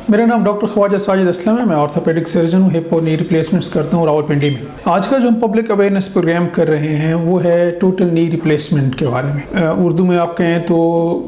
मेरा नाम डॉक्टर ख्वाजा साजिद असलम है। मैं ऑर्थोपेडिक सर्जन हूँ, हिप और नी रिप्लेसमेंट्स करता हूँ रावलपिंडी में। आज का जो हम पब्लिक अवेयरनेस प्रोग्राम कर रहे हैं वो है टोटल नी रिप्लेसमेंट के बारे में। उर्दू में आप कहें तो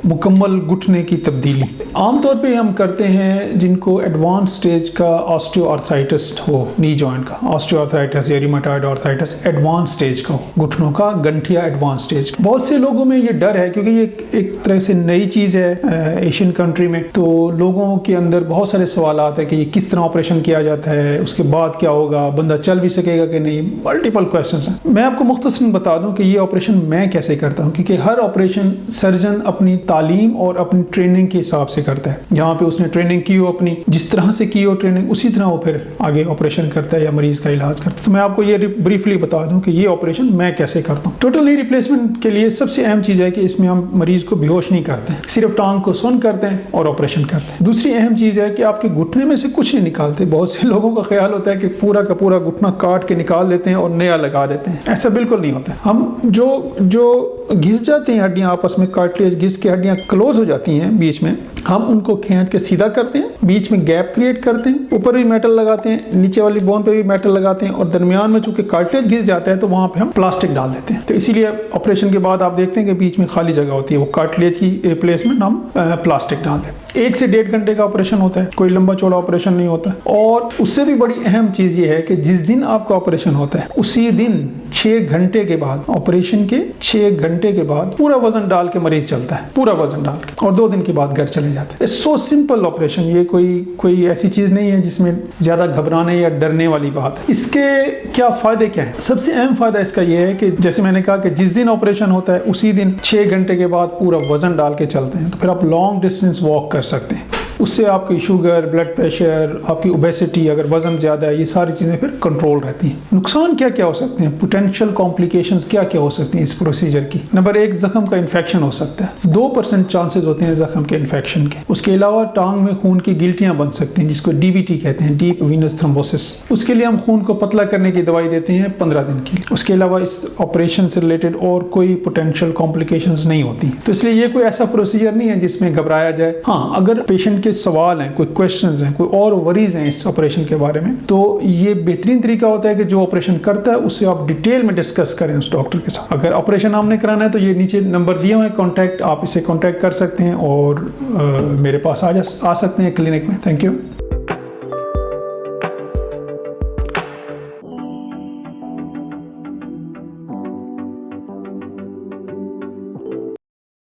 मुकम्मल घुटने की तब्दीली। आमतौर पे हम करते हैं जिनको एडवांस स्टेज का ऑस्टियोआर्थराइटिस हो, नी जॉइंट का ऑस्टियोआर्थराइटिस या रिमेटॉइड आर्थराइटिस एडवांस स्टेज का हो, घुटनों का गंठिया एडवांस स्टेज। बहुत से लोगों में ये डर है क्योंकि ये एक तरह से नई चीज़ है एशियन कंट्री में, तो लोगों के अंदर बहुत सारे सवाल आते हैं कि ये किस तरह ऑपरेशन किया जाता है, उसके बाद क्या होगा, बंदा चल भी सकेगा कि नहीं, मल्टीपल क्वेश्चंस हैं। मैं आपको मुख्तसरन बता दूं कि ये ऑपरेशन मैं कैसे करता हूं, क्योंकि हर ऑपरेशन सर्जन अपनी तालीम और अपनी ट्रेनिंग के हिसाब से करता है। जहाँ पे उसने ट्रेनिंग की हो अपनी, जिस तरह से की हो ट्रेनिंग, उसी तरह वो फिर आगे ऑपरेशन करता है या मरीज का इलाज करता है। तो मैं आपको ये ब्रीफली बता दूं कि ये ऑपरेशन मैं कैसे करता हूँ। टोटल नी रिप्लेसमेंट के लिए सबसे अहम चीज़ है कि इसमें हम मरीज को बेहोश नहीं करते हैं, सिर्फ टांग को सुन करते हैं और ऑपरेशन करते हैं। दूसरी अहम चीज़ है कि आपके घुटने में से कुछ नहीं निकालते। बहुत से लोगों का ख्याल होता है कि पूरा का पूरा घुटना काट के निकाल देते हैं और नया लगा देते हैं। ऐसा बिल्कुल नहीं होता। हम जो घिस जाती हैं हड्डियाँ आपस में, कार्टिलेज घिस के हड्डियाँ क्लोज हो जाती हैं बीच में, हम उनको खींच के सीधा करते हैं, बीच में गैप क्रिएट करते हैं, ऊपर भी मेटल लगाते हैं, नीचे वाली बोन पे भी मेटल लगाते हैं और दरमियान में चूंकि कार्टिलेज घिस जाता है तो वहाँ पे हम प्लास्टिक डाल देते हैं। तो इसीलिए ऑपरेशन के बाद आप देखते हैं कि बीच में खाली जगह होती है, वो कार्टिलेज की रिप्लेसमेंट हम प्लास्टिक डाल दें। 1 से 1.5 घंटे का ऑपरेशन होता है, कोई लंबा चौड़ा ऑपरेशन नहीं होता। और उससे भी बड़ी अहम चीज़ ये है कि जिस दिन आपका ऑपरेशन होता है उसी दिन 6 घंटे के बाद, ऑपरेशन के 6 घंटे के बाद पूरा वजन डाल के मरीज चलता है, पूरा वजन डाल के, और 2 दिन के बाद घर चले जाते हैं। सो सिंपल ऑपरेशन, ये कोई ऐसी चीज़ नहीं है जिसमें ज़्यादा घबराने या डरने वाली बात है। इसके क्या फ़ायदे क्या है? सबसे अहम फ़ायदा इसका ये है कि जैसे मैंने कहा कि जिस दिन ऑपरेशन होता है उसी दिन 6 घंटे के बाद पूरा वजन डाल के चलते हैं, तो फिर आप लॉन्ग डिस्टेंस वॉक कर सकते हैं। उससे आपकी शुगर, ब्लड प्रेशर, आपकी ओबेसिटी, अगर वजन ज़्यादा है, ये सारी चीज़ें फिर कंट्रोल रहती हैं। नुकसान क्या क्या हो सकते हैं, पोटेंशियल कॉम्प्लिकेशंस क्या क्या हो सकती हैं इस प्रोसीजर की? नंबर 1, जख्म का इन्फेक्शन हो सकता है। 2% चांसेस होते हैं जख्म के इन्फेक्शन के। उसके अलावा टांग में खून की गिल्टियाँ बन सकती हैं, जिसको DVT कहते हैं, डीप वीनस थ्रोम्बोसिस। उसके लिए हम खून को पतला करने की दवाई देते हैं 15 दिन के लिए। उसके अलावा इस ऑपरेशन से रिलेटेड और कोई पोटेंशियल कॉम्प्लिकेशंस नहीं होती। तो इसलिए ये कोई ऐसा प्रोसीजर नहीं है जिसमें घबराया जाए। हाँ, अगर पेशेंट के सवाल हैं, कोई क्वेश्चंस हैं, कोई और वरीज हैं इस ऑपरेशन के बारे में, तो ये बेहतरीन तरीका होता है कि जो ऑपरेशन करता है उससे आप डिटेल में डिस्कस करें उस डॉक्टर के साथ। अगर ऑपरेशन आपने कराना है तो ये नीचे नंबर दिए हुए हैं कॉन्टैक्ट, आप इसे कॉन्टैक्ट कर सकते हैं और मेरे पास आ सकते हैं क्लिनिक में। Thank you.